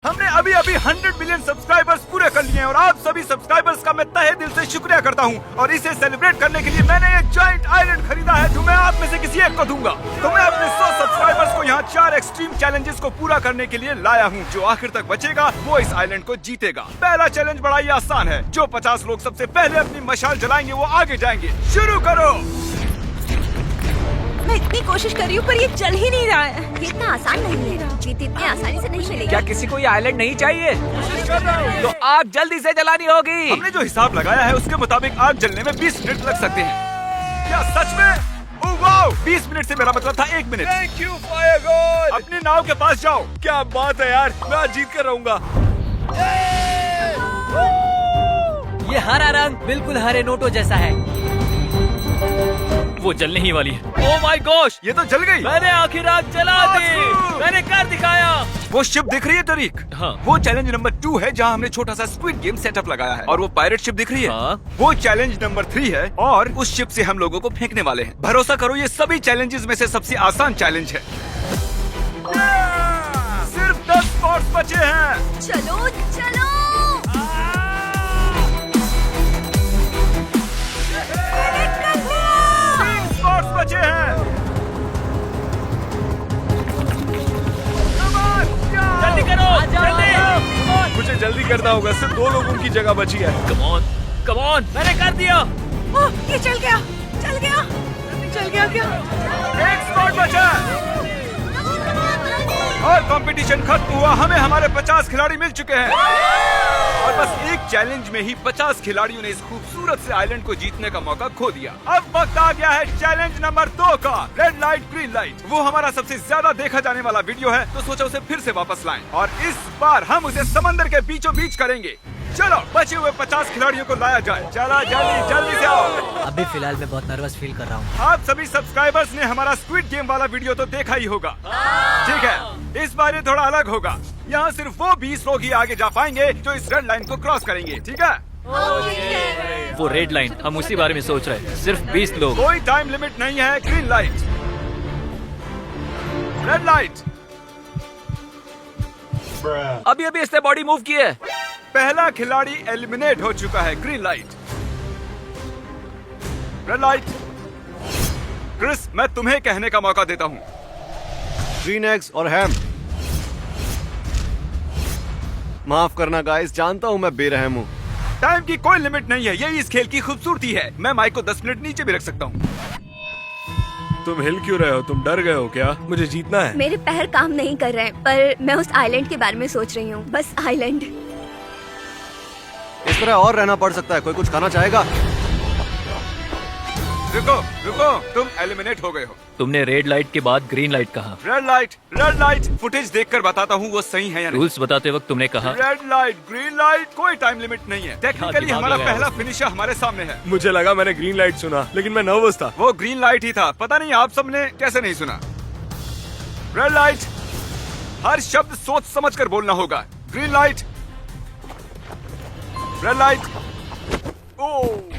हमने अभी अभी 100 मिलियन सब्सक्राइबर्स पूरे कर लिए हैं और आप सभी सब्सक्राइबर्स का मैं तहे दिल से शुक्रिया करता हूं। और इसे सेलिब्रेट करने के लिए मैंने ये जॉइंट आइलैंड खरीदा है जो मैं आप में से किसी एक को दूंगा। तो मैं अपने 100 सब्सक्राइबर्स को यहाँ 4 एक्सट्रीम चैलेंजेस को पूरा करने के लिए लाया हूँ। जो आखिर तक बचेगा वो इस आइलैंड को जीतेगा। पहला चैलेंज बड़ा ही आसान है। जो 50 लोग सबसे पहले अपनी मशाल जलाएंगे वो आगे जाएंगे। शुरू करो। मैं इतनी कोशिश कर रही हूँ पर ये चल ही नहीं रहा है। ये इतना आसान नहीं है। जीत इतनी आसानी से नहीं मिलेगी। क्या किसी को ये आइलैंड नहीं चाहिए? तो आग जल्दी से जलानी होगी। हमने जो हिसाब लगाया है उसके मुताबिक आग जलने में 20 मिनट लग सकते हैं। क्या सच में? Oh wow! 20 मिनट से मेरा मतलब था 1 minute. Thank you fire God. अपनी नाव के पास जाओ। क्या बात है यार, मैं आज जीत कर रहूंगा। ये हरा रंग बिल्कुल हरे नोटों जैसा है। वो जलने ही वाली है। Oh my gosh! ये तो जल गई। मैंने आखिर आग जला दी। मैंने कर दिखाया। वो शिप दिख रही है तरीक? हाँ। वो चैलेंज नंबर 2 है जहाँ हमने छोटा सा स्क्विड गेम सेटअप लगाया है। और वो पायरेट शिप दिख रही है? हाँ। वो चैलेंज नंबर 3 है और उस शिप से हम लोगों को फेंकने वाले हैं। भरोसा करो ये सभी चैलेंजेस में से सबसे आसान चैलेंज है। सिर्फ 10 स्पॉट्स बचे हैं। चलो चलो। 3 स्पॉट्स बचे हैं। जल्दी करो, जल्दी। मुझे जल्दी करना होगा, सिर्फ 2 लोगों की जगह बची है। कम ऑन, मैंने कर दिया। ओह, ये चल गया। चल गया क्या? 1 स्पॉट बचा है। और कंपटीशन खत्म हुआ। हमें हमारे 50 खिलाड़ी मिल चुके हैं और बस एक चैलेंज में ही 50 खिलाड़ियों ने इस खूबसूरत से आइलैंड को जीतने का मौका खो दिया। अब वक्त आ गया है चैलेंज नंबर 2 का, रेड लाइट ग्रीन लाइट। वो हमारा सबसे ज्यादा देखा जाने वाला वीडियो है तो सोचा उसे फिर से वापस लाएं और इस बार हम उसे समंदर के बीचों बीच करेंगे। चलो बचे हुए 50 खिलाड़ियों को लाया जाए। चला जल्दी से आओ। अभी फिलहाल मैं बहुत नर्वस फील कर रहा हूँ। आप सभी सब्सक्राइबर्स ने हमारा स्क्विड गेम वाला वीडियो तो देखा ही होगा। ठीक है, इस बार ये थोड़ा अलग होगा। यहाँ सिर्फ वो 20 लोग ही आगे जा पाएंगे जो इस रेड लाइन को क्रॉस करेंगे। ठीक है? वो रेड लाइन, हम उसी बारे में सोच रहे हैं। सिर्फ 20 लोग। कोई टाइम लिमिट नहीं है। Green light, red light. अभी इसने बॉडी मूव की है। पहला खिलाड़ी एलिमिनेट हो चुका है। Green light, red light. Chris, मैं तुम्हें कहने का मौका देता हूँ। ग्रीन एग्स और हैम। माफ करना गाइस, जानता हूँ मैं बेरहम हूँ। टाइम की कोई लिमिट नहीं है, यही इस खेल की खूबसूरती है। मैं माइक को 10 मिनट नीचे भी रख सकता हूँ। तुम हिल क्यों रहे हो? तुम डर गए हो क्या? मुझे जीतना है। मेरे पैर काम नहीं कर रहे हैं पर मैं उस आइलैंड के बारे में सोच रही हूँ। बस आइलैंड। इस तरह और रहना पड़ सकता है। कोई कुछ खाना चाहेगा? रुको, तुम एलिमिनेट हो गए हो। तुमने रेड लाइट के बाद ग्रीन लाइट कहा। Red light. फुटेज देखकर बताता हूँ वो सही है या नहीं। रूल्स बताते वक्त तुमने कहा रेड लाइट, ग्रीन लाइट, कोई टाइम लिमिट नहीं है। टेक्निकली दिमाग हमारा लगाया पहला फिनिशर हमारे सामने है। मुझे लगा मैंने ग्रीन लाइट सुना, लेकिन मैं नर्वस था। वो ग्रीन लाइट ही था। पता नहीं आप सबने कैसे नहीं सुना। रेड लाइट, हर शब्द सोच समझ कर बोलना होगा। Green light, red light. Oh,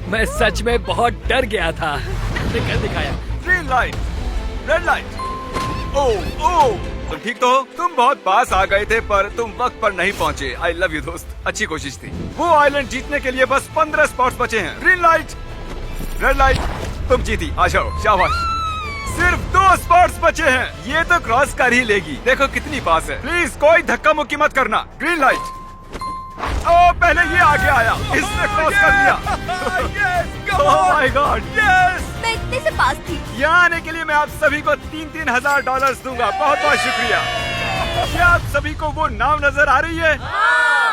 मैं सच में बहुत डर गया था। कर दिखाया। Green light, red light. Oh, तुम ठीक तो हो? तुम बहुत पास आ गए थे पर तुम वक्त पर नहीं पहुंचे। आई लव यू दोस्त, अच्छी कोशिश थी। वो आइलैंड जीतने के लिए बस 15 स्पॉट्स बचे हैं। ग्रीन लाइट, रेड लाइट, तुम जीती। आ जाओ, शाबाश। सिर्फ 2 स्पॉट्स बचे हैं। ये तो क्रॉस कर ही लेगी। देखो कितनी पास है। प्लीज कोई धक्का मुक्की मत करना। Green light. ओह, पहले ये आगे आया, इसने क्रॉस कर लिया। Oh my God, yes! मैं इतने से पास थी। यहाँ आने के लिए मैं आप सभी को 3-3 हजार $3,000 दूंगा। बहुत बहुत शुक्रिया। क्या आप सभी को वो नाव नजर आ रही है?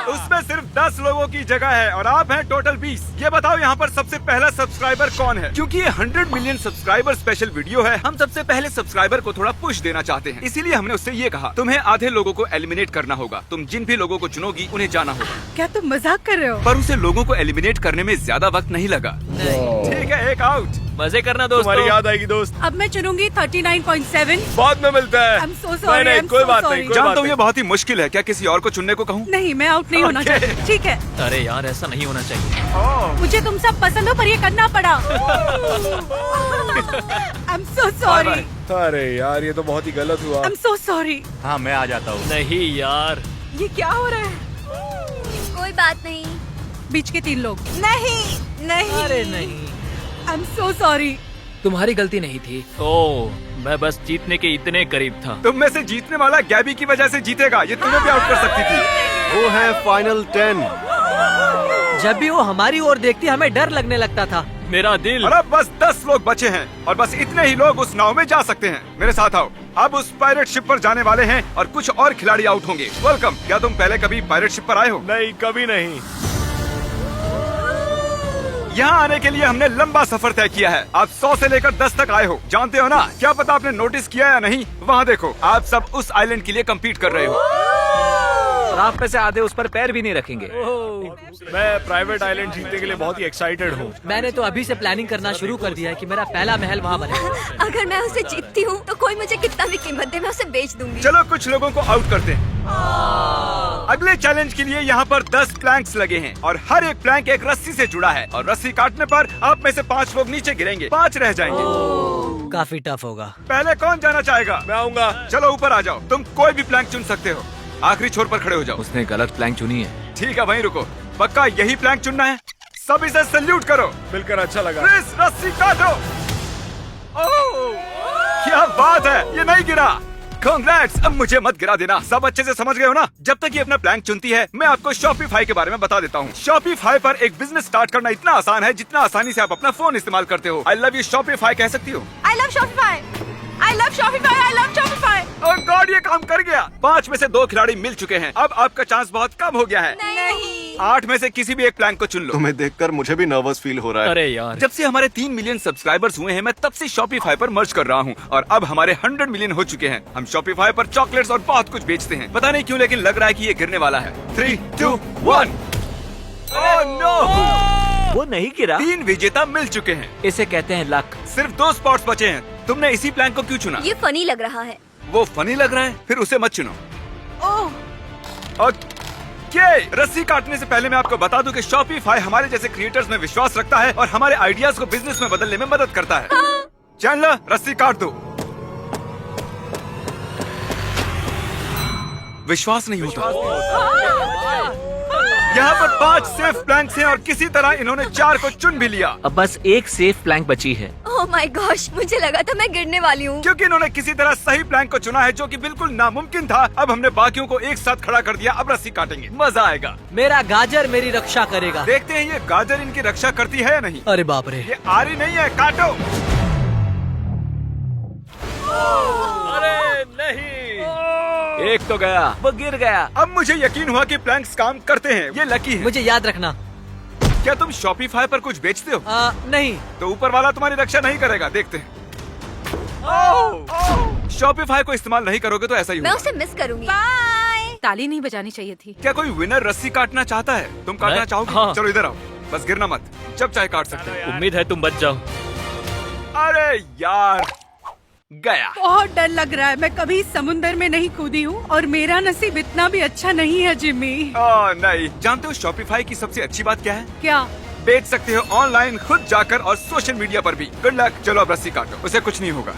उसमें सिर्फ 10 लोगों की जगह है और आप हैं टोटल 20। ये बताओ यहाँ पर सबसे पहला सब्सक्राइबर कौन है? क्योंकि ये 100 मिलियन सब्सक्राइबर स्पेशल वीडियो है, हम सबसे पहले सब्सक्राइबर को थोड़ा पुश देना चाहते हैं। इसीलिए हमने उससे ये कहा, तुम्हें आधे लोगों को एलिमिनेट करना होगा। तुम जिन भी लोगों को चुनोगी उन्हें जाना होगा। क्या तुम मजाक कर रहे हो? पर उसे लोगों को एलिमिनेट करने में ज्यादा वक्त नहीं लगा। ठीक है, एक आउट। मजे करना दोस्तों। तुम्हारी याद आएगी दोस्त। अब मैं चुनूंगी 39.7। बाद में मिलता है। I'm so sorry, नहीं, I'm कोई so बात sorry. नहीं, कोई जानता बात हूँ ये नहीं। बहुत ही मुश्किल है। क्या किसी और को चुनने को कहूँ? नहीं, मैं आउट नहीं होना Okay. चाहती। ठीक है, अरे यार, ऐसा नहीं होना चाहिए। ओह, मुझे तुम सब पसंद हो पर ये करना पड़ा। I am so sorry. अरे यार ये तो बहुत ही गलत हुआ। I am so sorry. हाँ मैं आ जाता हूँ। नहीं यार, ये क्या हो रहा है? कोई बात नहीं। बीच के 3 लोग। नहीं नहीं। अरे नहीं, आई एम सो सॉरी। तुम्हारी गलती नहीं थी। ओह, मैं बस जीतने के इतने करीब था। तुम में से जीतने वाला गैबी की वजह से जीतेगा, ये तुम्हें भी आउट कर सकती थी। वो है फाइनल 10। जब भी वो हमारी ओर देखती हमें डर लगने लगता था। मेरा दिल। और अब बस 10 लोग बचे हैं और बस इतने ही लोग उस नाव में जा सकते हैं। मेरे साथ आओ। अब उस पायरेट शिप पर जाने वाले हैं और कुछ और खिलाड़ी आउट होंगे। वेलकम। क्या तुम पहले कभी पायरेट शिप पर आए हो? नहीं, कभी नहीं। यहाँ आने के लिए हमने लंबा सफर तय किया है। आप 100 से लेकर 10 तक आए हो, जानते हो ना? क्या पता आपने नोटिस किया या नहीं, वहाँ देखो, आप सब उस आइलैंड के लिए कम्पीट कर रहे हो। और आप में से आधे उस पर पैर भी नहीं रखेंगे। मैं प्राइवेट आइलैंड जीतने के लिए बहुत ही एक्साइटेड हूँ। मैंने तो अभी से प्लानिंग करना शुरू कर दिया है कि मेरा पहला महल वहाँ बने। अगर मैं उसे जीतती हूँ तो कोई मुझे कितना भी कीमत दे, मैं उसे बेच दूंगी। चलो कुछ लोगों को आउट करते हैं। अगले चैलेंज के लिए यहाँ पर 10 प्लैंक्स लगे हैं और हर एक प्लैंक एक रस्सी से जुड़ा है और रस्सी काटने पर आप में से 5 लोग नीचे गिरेंगे, 5 रह जाएंगे। काफी टफ होगा। पहले कौन जाना चाहेगा? मैं आऊंगा। चलो ऊपर आ जाओ, तुम कोई भी प्लैंक चुन सकते हो। आखिरी छोर पर खड़े हो जाओ। उसने गलत प्लैंक चुनी है। ठीक है, वहीं रुको। पक्का यही प्लैंक चुनना है? सब इसे सल्यूट करो। मिलकर अच्छा लगा। क्रिस, रस्सी काटो। ओह, क्या बात है, ये नहीं गिरा। कांग्रेट्स। अब मुझे मत गिरा देना। सब अच्छे से समझ गए हो ना? जब तक ये अपना प्लैंक चुनती है, मैं आपको शॉपिफाई के बारे में बता देता हूँ। शॉपिफाई पर एक बिजनेस स्टार्ट करना इतना आसान है जितना आसानी से आप अपना फोन इस्तेमाल करते हो। आई लव यू शॉपिफाई कह सकती हो। I love Shopify. I love Shopify. I love Shopify. Oh God, ये काम कर गया। 5 में से 2 खिलाड़ी मिल चुके हैं। अब आपका चांस बहुत कम हो गया है। नहीं। 8 में से किसी भी एक प्लैंक को चुन लो। तुम्हें देखकर मुझे भी नर्वस फील हो रहा है। अरे यार, जब से हमारे 3 मिलियन सब्सक्राइबर्स हुए हैं, मैं तब से शॉपिफाई पर मर्ज कर रहा हूँ और अब हमारे 100 मिलियन हो चुके हैं। हम शॉपिफाई पर चॉकलेट्स और बहुत कुछ बेचते हैं। पता नहीं क्यों, लेकिन लग रहा है कि ये गिरने वाला है। 3, 2, 1। ओह नो, वो नहीं गिरा। 3 विजेता मिल चुके हैं। इसे कहते हैं लक। सिर्फ 2 स्पॉट्स बचे हैं। तुमने इसी प्लैंक को क्यों चुना? ये फनी लग रहा है। वो फनी लग रहा है, फिर उसे मत चुनो। ओह, ओके, रस्सी काटने से पहले मैं आपको बता दूं कि शॉपिफाई हमारे जैसे क्रिएटर्स में विश्वास रखता है और हमारे आइडियाज को बिजनेस में बदलने में मदद करता है। चैनलर, रस्सी काट दो। विश्वास नहीं होता। यहाँ पर 5 सेफ प्लैंक्स हैं और किसी तरह इन्होंने 4 को चुन भी लिया। अब बस एक सेफ प्लैंक बची है। ओह माय गॉश, मुझे लगा था मैं गिरने वाली हूँ। क्योंकि इन्होंने किसी तरह सही प्लैंक को चुना है जो कि बिल्कुल नामुमकिन था। अब हमने बाकियों को एक साथ खड़ा कर दिया। अब रस्सी काटेंगे, मजा आएगा। मेरा गाजर मेरी रक्षा करेगा। देखते हैं ये गाजर इनकी रक्षा करती है या नहीं। अरे बाप रे। ये आ रही नहीं है, काटो। अरे नहीं, एक तो गया, वो गिर गया। अब मुझे यकीन हुआ कि प्लैंक्स काम करते हैं। ये लकी है। मुझे याद रखना। क्या तुम शॉपिफाई पर कुछ बेचते हो? नहीं। तो ऊपर वाला तुम्हारी रक्षा नहीं करेगा, देखते हैं। शॉपिफाई को इस्तेमाल नहीं करोगे तो ऐसा ही मैं होगा। उसे मिस करूंगी। बाय। ताली नहीं बजानी चाहिए थी। क्या कोई विनर रस्सी काटना चाहता है? तुम काटना मैं? चाहोगे? हाँ। चलो इधर आओ, बस गिरना मत, जब चाहे काट सकते हो। उम्मीद है तुम बच जाओ। अरे यार, गया। बहुत डर लग रहा है। मैं कभी समुंदर में नहीं कूदी हूँ और मेरा नसीब इतना भी अच्छा नहीं है जिम्मी। नहीं, जानते हो शॉपिफाई की सबसे अच्छी बात क्या है? क्या? बेच सकते हो ऑनलाइन, खुद जाकर और सोशल मीडिया पर भी। Good luck. चलो अब रस्सी काटो, उसे कुछ नहीं होगा।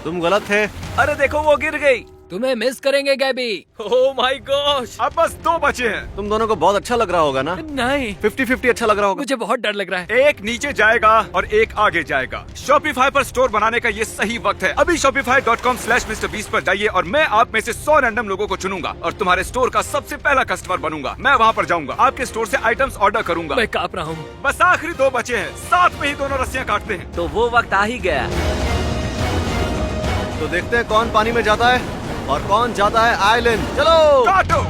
तुम गलत थे। अरे देखो, वो गिर गई। तुम्हें मिस करेंगे गैबी। Oh my gosh. अब बस 2 बचे हैं। तुम दोनों को बहुत अच्छा लग रहा होगा ना? नहीं, 50-50 अच्छा लग रहा होगा। मुझे बहुत डर लग रहा है। एक नीचे जाएगा और एक आगे जाएगा। शॉपिफाई पर स्टोर बनाने का ये सही वक्त है। अभी shopify.com/MrBeast पर जाइए और मैं आप में से 100 रैंडम लोगों को चुनूंगा और तुम्हारे स्टोर का सबसे पहला कस्टमर बनूंगा। मैं वहाँ पर जाऊंगा, आपके स्टोर से आइटम्स ऑर्डर करूंगा। मैं कांप रहा हूँ। बस आखिरी 2 बचे हैं, साथ में ही दोनों रस्सियाँ काटते हैं। तो वो वक्त आ ही गया। तो देखते हैं कौन पानी में जाता है और कौन जाता है आइलैंड। चलो काटो।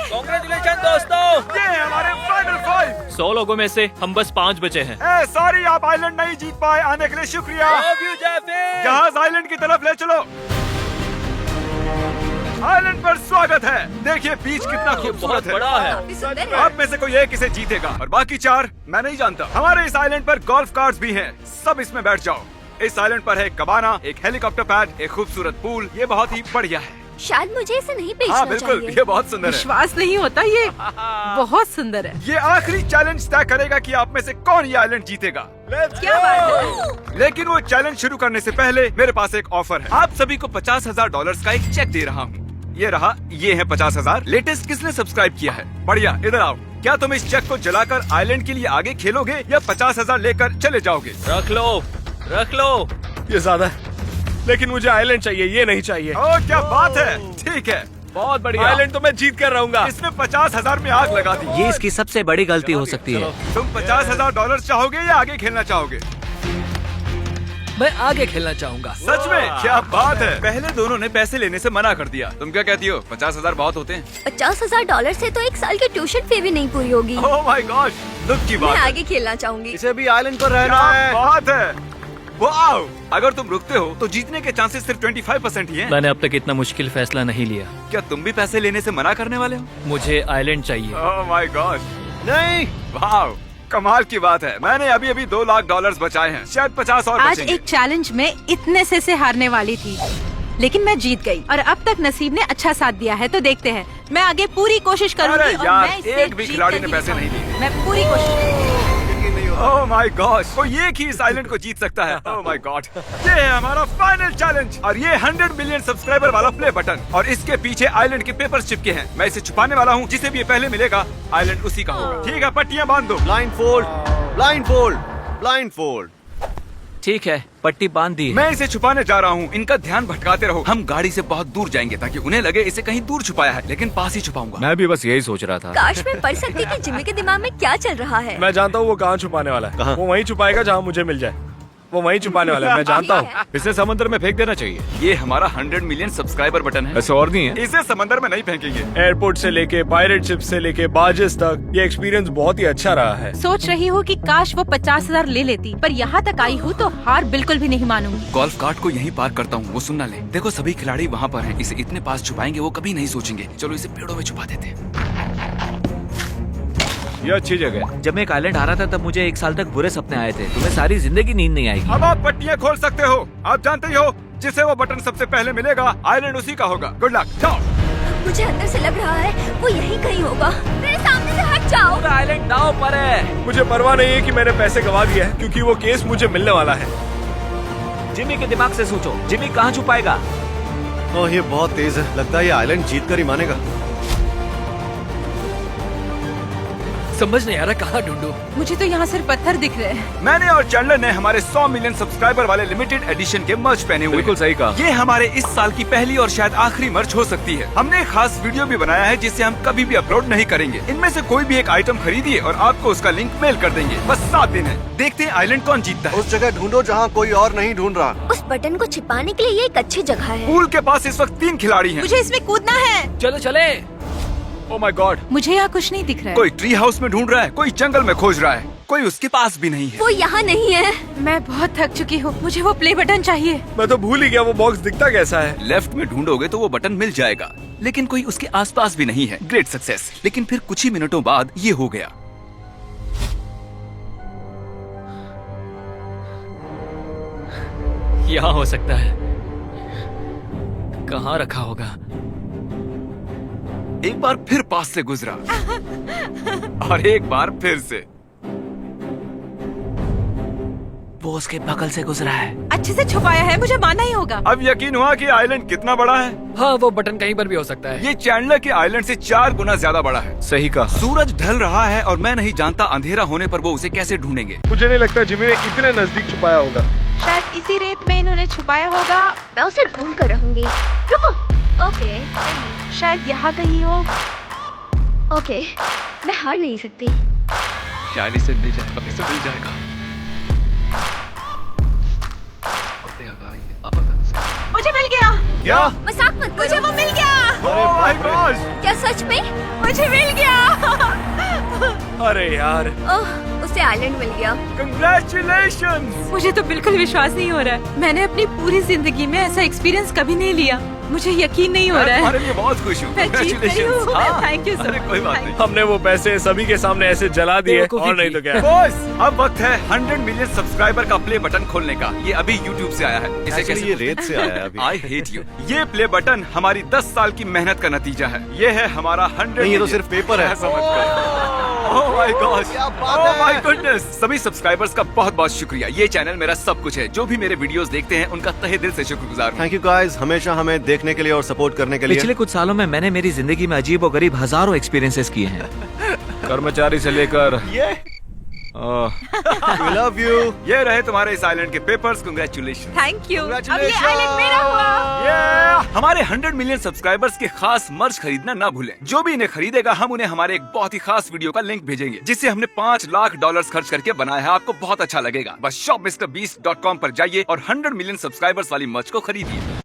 कांग्रेचुलेशन दोस्तों। ये है हमारे फाइनल 5। 100 लोगों में से हम बस 5 बचे हैं। सॉरी, आप आइलैंड नहीं जीत पाए। आने के लिए शुक्रिया। जहाज आइलैंड की तरफ ले चलो। आइलैंड पर स्वागत है। देखिए बीच कितना खूबसूरत बहुत है। बड़ा है। काफी सुंदर है। आप में से कोई एक इसे जीतेगा और बाकी 4 मैं नहीं जानता। हमारे इस आइलैंड पर गोल्फ कार्ड्स भी हैं। सब इसमें बैठ जाओ। इस आइलैंड पर है कबाना, एक हेलीकॉप्टर पैड, एक खूबसूरत पूल। ये बहुत ही बढ़िया है। शायद मुझे इसे नहीं बेचना हाँ बिल्कुल, चाहिए। ये बहुत सुंदर है। विश्वास नहीं होता, ये बहुत सुंदर है। ये आखिरी चैलेंज तय करेगा कि आप में से कौन ये आइलैंड जीतेगा। क्या बात है? लेकिन वो चैलेंज शुरू करने से पहले मेरे पास एक ऑफर है। आप सभी को $50,000 का एक चेक दे रहा हूँ। ये रहा, ये है 50,000। लेटेस्ट किसने सब्सक्राइब किया है? बढ़िया, इधर आओ। क्या तुम इस चेक को जलाकर आइलैंड के लिए आगे खेलोगे या 50,000 लेकर चले जाओगे? रख लो। ये ज्यादा है, लेकिन मुझे आइलैंड चाहिए, ये नहीं चाहिए। ओ क्या बात है, ठीक है। बहुत बढ़िया। आइलैंड तो मैं जीत कर रहूंगा। इसने 50,000 में आग लगा दी। ये इसकी सबसे बड़ी गलती हो सकती है। तुम $50,000 चाहोगे या आगे खेलना चाहोगे? मैं आगे खेलना चाहूंगा। सच में? क्या बात है। पहले दोनों ने पैसे लेने से मना कर दिया। तुम क्या कहती हो? 50,000 बहुत होते हैं? $50,000 से तो एक साल की ट्यूशन फी भी नहीं पूरी होगी। ओह माय गॉड, दुख की मैं बात है। आगे खेलना चाहूंगी। इसे भी आइलैंड पर रहना क्या है। बात है। वाओ! अगर तुम रुकते हो तो जीतने के चांसेस सिर्फ 25% ही हैं। मैंने अब तक इतना मुश्किल फैसला नहीं लिया। क्या तुम भी पैसे लेने से मना करने वाले हो? मुझे आइलैंड चाहिए। ओह माय गॉड, नहीं, वाओ, कमाल की बात है। मैंने अभी $2 लाख बचाए हैं, शायद 50 और आज बचेंगे। एक चैलेंज में इतने से हारने वाली थी, लेकिन मैं जीत गई और अब तक नसीब ने अच्छा साथ दिया है। तो देखते हैं, मैं आगे पूरी कोशिश करूंगी। अरे और यार, मैं इससे एक भी जीत खिलाड़ी कर ने ही पैसे नहीं दिखाऊंगी। लिए। मैं पूरी कोशिश। ओह माय गॉड, कोई एक ही इस आइलैंड को जीत सकता है। ओह माय गॉड, ये है हमारा फाइनल चैलेंज और ये 100 मिलियन सब्सक्राइबर वाला प्ले बटन और इसके पीछे आइलैंड के पेपर्स चिपके हैं। मैं इसे छुपाने वाला हूँ, जिसे भी ये पहले मिलेगा आइलैंड उसी का होगा। ठीक है, पट्टियां बांध दो। Blind fold. ठीक है, पट्टी बांध दी है। मैं इसे छुपाने जा रहा हूँ, इनका ध्यान भटकाते रहो। हम गाड़ी से बहुत दूर जाएंगे ताकि उन्हें लगे इसे कहीं दूर छुपाया है, लेकिन पास ही छुपाऊंगा। मैं भी बस यही सोच रहा था। काश मैं पढ़ सकती कि जिम्मी के दिमाग में क्या चल रहा है। मैं जानता हूँ वो कहाँ छुपाने वाला है। कहाँ? वो वहीं छुपाएगा जहाँ मुझे मिल जाए। वो वहीं छुपाने वाला है, मैं जानता हूँ। इसे समंदर में फेंक देना चाहिए। ये हमारा 100 मिलियन सब्सक्राइबर बटन है। ऐसे और नहीं है। इसे समंदर में नहीं फेंकेंगे। एयरपोर्ट से लेके पायरेट शिप से लेके बार्जेस तक ये एक्सपीरियंस बहुत ही अच्छा रहा है। सोच रही हूँ कि काश वो 50,000 ले लेती, पर यहाँ तक आई हूँ तो हार बिल्कुल भी नहीं मानूंगी। गोल्फ कार्ट को यहीं पार्क करता हूँ, वो सुनना ले। देखो सभी खिलाड़ी वहाँ पर हैं, इसे इतने पास छुपाएंगे वो कभी नहीं सोचेंगे। चलो इसे पेड़ों में छुपा देते हैं। ये अच्छी जगह है। जब मैं एक आइलैंड आ रहा था तब मुझे एक साल तक बुरे सपने आए थे। तुम्हें सारी जिंदगी नींद नहीं आएगी। अब आप पट्टियां खोल सकते हो। आप जानते ही हो, जिसे वो बटन सबसे पहले मिलेगा आइलैंड उसी का होगा। गुड लक, जाओ। मुझे अंदर से लग रहा है वो यहीं कहीं होगा। मेरे सामने से हट जाओ। पूरा आइलैंड दांव पर है। मुझे परवाह नहीं है कि मैंने पैसे गवा दिए हैं, क्योंकि वो केस मुझे मिलने वाला है। जिम्मी के दिमाग से सोचो, जिम्मी कहाँ छुपाएगा? ओह, ये बहुत तेज है। लगता है ये आइलैंड जीत कर ही मानेगा। समझ नहीं आ रहा कहाँ ढूंढूं। मुझे तो यहाँ सिर्फ पत्थर दिख रहे हैं। मैंने और चैंडलर ने हमारे 100 मिलियन सब्सक्राइबर वाले लिमिटेड एडिशन के मर्च पहने हुए। बिल्कुल सही कहा। ये हमारे इस साल की पहली और शायद आखिरी मर्च हो सकती है। हमने एक खास वीडियो भी बनाया है जिसे हम कभी भी अपलोड नहीं करेंगे। इनमें से कोई भी एक आइटम खरीदिए और आपको उसका लिंक मेल कर देंगे। बस 7 दिन है, देखते हैं आइलैंड कौन जीतता है। उस जगह ढूंढो जहाँ कोई और नहीं ढूंढ रहा। उस बटन को छिपाने के लिए ये एक अच्छी जगह है। पूल के पास इस वक्त 3 खिलाड़ी हैं। मुझे इसमें कूदना है। चलो चले। ओह माय गॉड, मुझे यहाँ कुछ नहीं दिख रहा है। कोई ट्री हाउस में ढूंढ रहा है, कोई जंगल में खोज रहा है, कोई उसके पास भी नहीं है। वो यहाँ नहीं है। मैं बहुत थक चुकी हूँ, मुझे वो प्ले बटन चाहिए। मैं तो भूल ही गया वो बॉक्स दिखता कैसा है। लेफ्ट में ढूंढोगे तो वो बटन मिल जाएगा, लेकिन कोई उसके आसपास भी नहीं है। Great success. लेकिन फिर कुछ ही मिनटों बाद ये हो गया। यहाँ हो सकता है। कहाँ रखा होगा? एक बार फिर पास से गुजरा और एक बार फिर से। वो उसके बगल से गुजरा है। अच्छे से छुपाया है, मुझे मानना ही होगा। अब यकीन हुआ कि आइलैंड कितना बड़ा है। हाँ, वो बटन कहीं पर भी हो सकता है। ये चैंडलर के आइलैंड से 4 गुना ज्यादा बड़ा है। सही कहा। सूरज ढल रहा है और मैं नहीं जानता अंधेरा होने पर वो उसे कैसे ढूंढेंगे। मुझे नहीं लगता जिमी ने इतने नजदीक छुपाया होगा। शायद इसी रेत में इन्होंने छुपाया होगा। मैं उसे ढूंढ कर रहूंगी। रुको। ओके, शायद यहाँ कहीं हो। ओके, मैं हार नहीं सकती। शायद इसे मिल जाएगा, इसे मिल जाएगा। मुझे मिल गया। क्या? मजाक मत करो। मुझे वो मिल गया। Oh my God! क्या सच में? मुझे मिल गया। अरे यार, ओह, उसे आइलैंड मिल गया। कंग्रेचुलेशंस! मुझे तो बिल्कुल विश्वास नहीं हो रहा है। मैंने अपनी पूरी जिंदगी में ऐसा एक्सपीरियंस कभी नहीं लिया। मुझे यकीन नहीं हो रहा तुम्हारे है। लिए बहुत खुश हूँ। मैं जीत गई हूँ। Congratulations। Thank you so अरे much। कोई बात Thank नहीं। हमने वो पैसे सभी के सामने ऐसे जला दिए बेवकूफी और नहीं की। तो क्या। बॉस, अब वक्त है 100 मिलियन सब्सक्राइबर का प्ले बटन खोलने का। ये अभी YouTube से आया है। इसे Actually, कैसे ये रेत से आया है अभी। I hate you. ये प्ले बटन हमारी 10 साल की मेहनत का नतीजा है। ये है हमारा 100 नहीं, ये तो million। सिर्फ पेपर है। ओह माय गॉड, क्या बात ओह है। My goodness. सभी सब्सक्राइबर्स का बहुत बहुत शुक्रिया। ये चैनल मेरा सब कुछ है। जो भी मेरे वीडियोस देखते हैं उनका तहे दिल से शुक्रगुजार हूँ। थैंक यू गाइस, हमेशा हमें देखने के लिए और सपोर्ट करने के लिए। पिछले कुछ सालों में मैंने मेरी जिंदगी में अजीब और गरीब हजारों एक्सपीरियंसेस किए हैं। कर्मचारी से लेकर ये We love you। ये रहे तुम्हारे इस आइलैंड के पेपर्स। कांग्रेचुलेशन। Thank you. अब ये Congratulations। आइलैंड मेरा हुआ। हमारे 100 मिलियन सब्सक्राइबर्स के खास मर्च खरीदना ना भूलें। जो भी इन्हें खरीदेगा हम उन्हें हमारे एक बहुत ही खास वीडियो का लिंक भेजेंगे जिसे हमने $5 लाख खर्च करके बनाया है। आपको बहुत अच्छा लगेगा। बस shopmrbeast.com पर जाइए और 100 मिलियन सब्सक्राइबर्स वाली मर्च को खरीदिए।